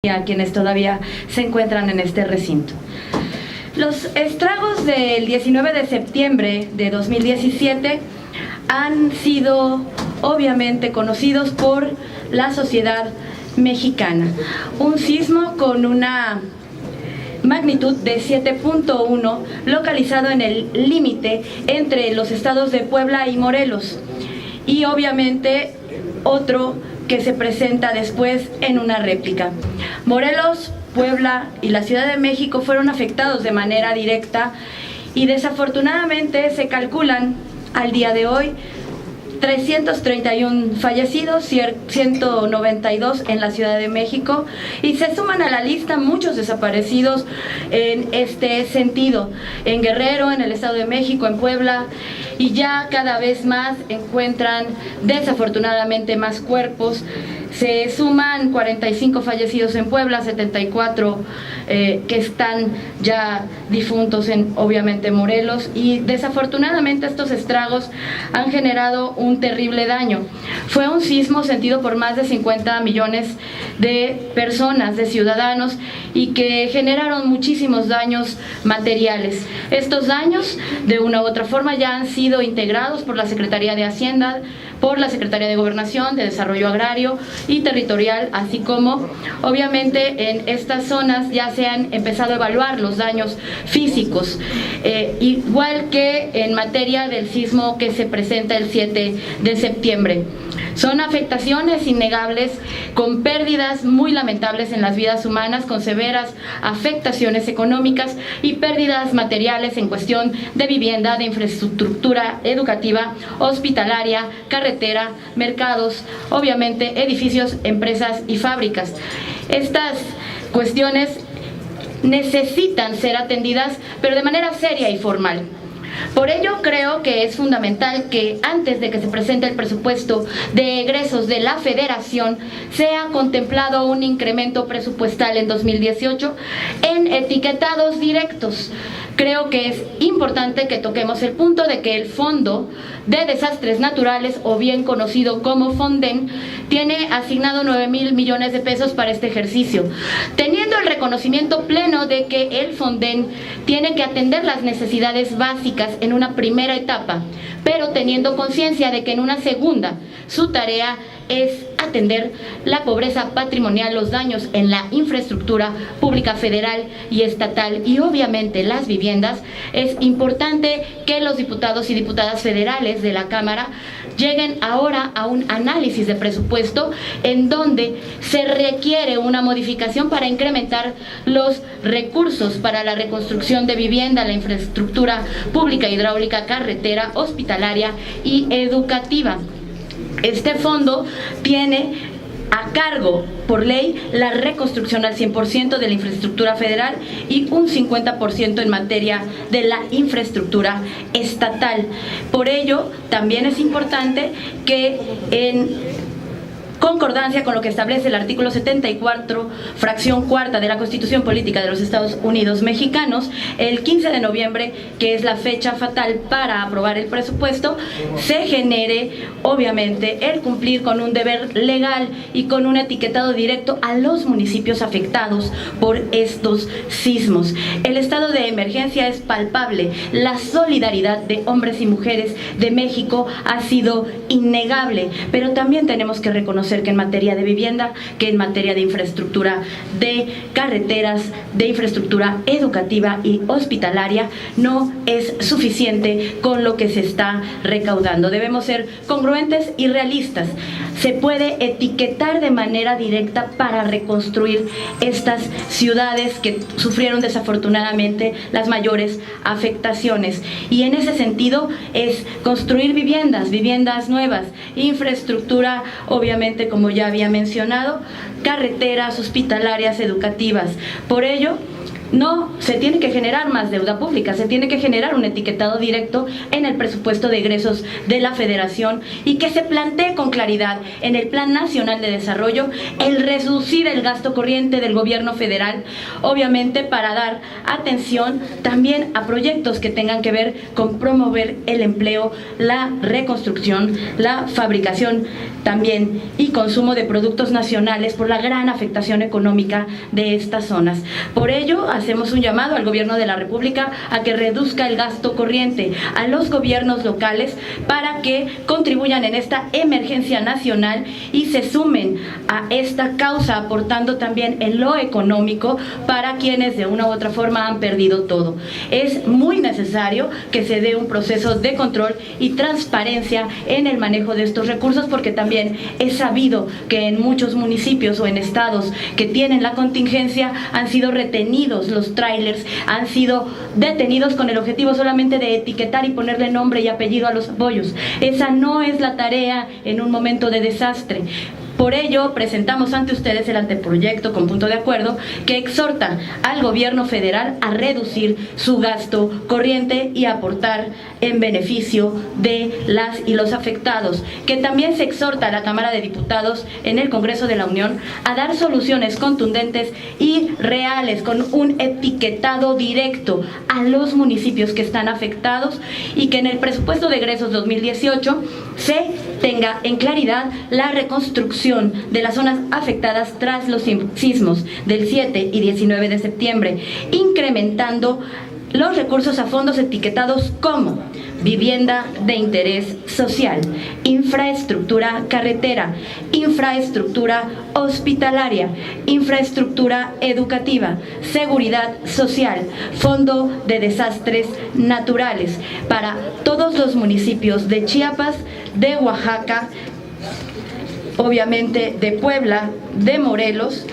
y a quienes todavía se encuentran en este recinto. Los estragos del 19 de septiembre de 2017 han sido obviamente conocidos por la sociedad mexicana. Un sismo con una magnitud de 7.1 localizado en el límite entre los estados de Puebla y Morelos, y obviamente otro que se presenta después en una réplica. Morelos, Puebla y la Ciudad de México fueron afectados de manera directa y desafortunadamente se calculan al día de hoy 331 fallecidos, 192 en la Ciudad de México, y se suman a la lista muchos desaparecidos en este sentido, en Guerrero, en el Estado de México, en Puebla, y ya cada vez más encuentran desafortunadamente más cuerpos. Se suman 45 fallecidos en Puebla, 74 que están ya difuntos en obviamente Morelos, y desafortunadamente estos estragos han generado un terrible daño. Fue un sismo sentido por más de 50 millones de personas, de ciudadanos, y que generaron muchísimos daños materiales. Estos daños de una u otra forma ya han sido integrados por la Secretaría de Hacienda, por la Secretaría de Gobernación, de Desarrollo Agrario y Territorial, así como obviamente en estas zonas ya se han empezado a evaluar los daños físicos, igual que en materia del sismo que se presenta el 7 de septiembre. Son afectaciones innegables, con pérdidas muy lamentables en las vidas humanas, con severas afectaciones económicas y pérdidas materiales en cuestión de vivienda, de infraestructura educativa, hospitalaria, carretera, mercados, obviamente edificios, empresas y fábricas. Estas cuestiones necesitan ser atendidas, pero de manera seria y formal. Por ello creo que es fundamental que antes de que se presente el presupuesto de egresos de la Federación sea contemplado un incremento presupuestal en 2018 en etiquetados directos. Creo que es importante que toquemos el punto de que el Fondo de Desastres Naturales, o bien conocido como Fonden, tiene asignado 9,000 millones de pesos para este ejercicio, teniendo el reconocimiento pleno de que el Fonden tiene que atender las necesidades básicas en una primera etapa, pero teniendo conciencia de que en una segunda su tarea es atender la pobreza patrimonial, los daños en la infraestructura pública federal y estatal y obviamente las viviendas. Es importante que los diputados y diputadas federales de la Cámara lleguen ahora a un análisis de presupuesto en donde se requiere una modificación para incrementar los recursos para la reconstrucción de vivienda, la infraestructura pública, hidráulica, carretera, hospitalaria y educativa. Este fondo tiene a cargo, por ley, la reconstrucción al 100% de la infraestructura federal y un 50% en materia de la infraestructura estatal. Por ello, también es importante que en concordancia con lo que establece el artículo 74, fracción cuarta de la Constitución Política de los Estados Unidos Mexicanos, el 15 de noviembre, que es la fecha fatal para aprobar el presupuesto, se genere obviamente el cumplir con un deber legal y con un etiquetado directo a los municipios afectados por estos sismos. El estado de emergencia es palpable, la solidaridad de hombres y mujeres de México ha sido innegable, pero también tenemos que reconocer que en materia de vivienda, que en materia de infraestructura, de carreteras, de infraestructura educativa y hospitalaria, no es suficiente con lo que se está recaudando. Debemos ser congruentes y realistas. Se puede etiquetar de manera directa para reconstruir estas ciudades que sufrieron desafortunadamente las mayores afectaciones, y en ese sentido es construir viviendas nuevas, infraestructura obviamente, como ya había mencionado, carreteras hospitalarias, educativas. Por ello, No se tiene que generar más deuda pública, se tiene que generar un etiquetado directo en el presupuesto de egresos de la Federación y que se plantee con claridad en el Plan Nacional de Desarrollo el reducir el gasto corriente del gobierno federal, obviamente para dar atención también a proyectos que tengan que ver con promover el empleo, la reconstrucción, la fabricación también y consumo de productos nacionales por la gran afectación económica de estas zonas. Por ello, hacemos un llamado al gobierno de la República a que reduzca el gasto corriente, a los gobiernos locales para que contribuyan en esta emergencia nacional y se sumen a esta causa, aportando también en lo económico para quienes de una u otra forma han perdido todo. Es muy necesario que se dé un proceso de control y transparencia en el manejo de estos recursos, porque también es sabido que en muchos municipios o en estados que tienen la contingencia han sido retenidos los trailers, han sido detenidos con el objetivo solamente de etiquetar y ponerle nombre y apellido a los apoyos. Esa no es la tarea en un momento de desastre. Por ello, presentamos ante ustedes el anteproyecto con punto de acuerdo que exhorta al gobierno federal a reducir su gasto corriente y aportar en beneficio de las y los afectados, que también se exhorta a la Cámara de Diputados en el Congreso de la Unión a dar soluciones contundentes y reales con un etiquetado directo a los municipios que están afectados y que en el presupuesto de egresos 2018 se tenga en claridad la reconstrucción de las zonas afectadas tras los sismos del 7 y 19 de septiembre, incrementando los recursos a fondos etiquetados como vivienda de interés social, infraestructura carretera, infraestructura hospitalaria, infraestructura educativa, seguridad social, fondo de desastres naturales para todos los municipios de Chiapas, de Oaxaca, obviamente de Puebla, de Morelos,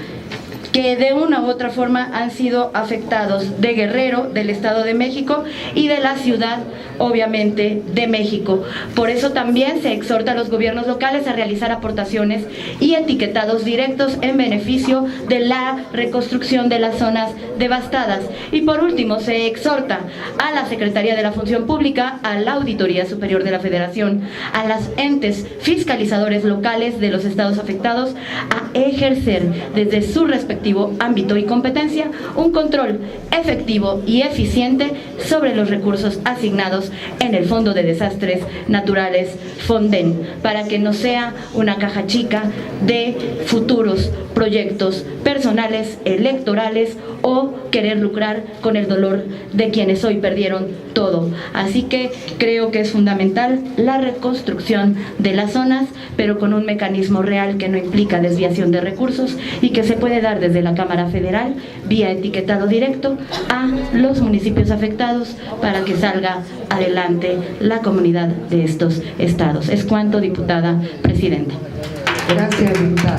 que de una u otra forma han sido afectados, de Guerrero, del Estado de México y de la Ciudad, obviamente, de México. Por eso también se exhorta a los gobiernos locales a realizar aportaciones y etiquetados directos en beneficio de la reconstrucción de las zonas devastadas. Y por último, se exhorta a la Secretaría de la Función Pública, a la Auditoría Superior de la Federación, a los entes fiscalizadores locales de los estados afectados a ejercer desde su respectivo ámbito y competencia un control efectivo y eficiente sobre los recursos asignados en el Fondo de Desastres Naturales FONDEN, para que no sea una caja chica de futuros proyectos personales, electorales o querer lucrar con el dolor de quienes hoy perdieron todo. Así que creo que es fundamental la reconstrucción de las zonas, pero con un mecanismo real que no implica desviación de recursos y que se puede dar desde la Cámara Federal vía etiquetado directo a los municipios afectados para que salga adelante la comunidad de estos estados. Es cuanto, diputada presidenta. Gracias, diputada.